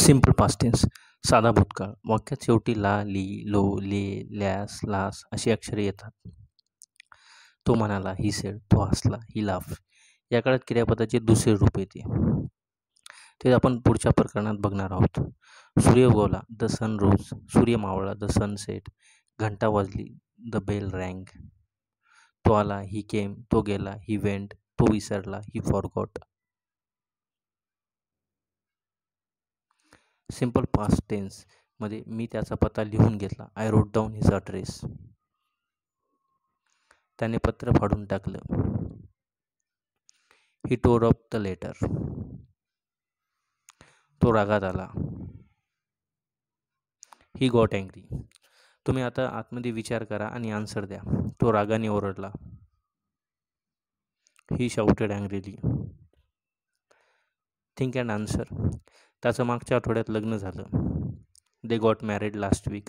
Simple past tense, साधा भूतकाळ. वाक्यात शेवटी ला, ली, लो, ले, लॅस, लास अशी अक्षरे येतात. तो म्हणाला, ही सेड. तो हसला, ही लाफ. या काळात क्रियापदाचे दुसरे रूप येते. ते आपण पुढच्या प्रकरणात बघणार आहोत. सूर्य उगवला, द सन रोज. सूर्य मावळला, द सन सेट. घंटा वाजली, द बेल रँग. तो आला, ही केम. तो गेला, ही वेंट. तो विसरला, he forgot. Simple past tense मध्ये मी त्याचा पत्ता लिहून घेतला. I wrote down his address. त्याने पत्र फाडून टाकलं. He tore up the letter. तो रागात आला. He got angry. तुम्ही आता आतमध्ये विचार करा आणि आन्सर द्या. तो रागाने ओरडला. He shouted angrily. Think and answer. त्याचं मागच्या आठवड्यात लग्न झालं. They got married last weak.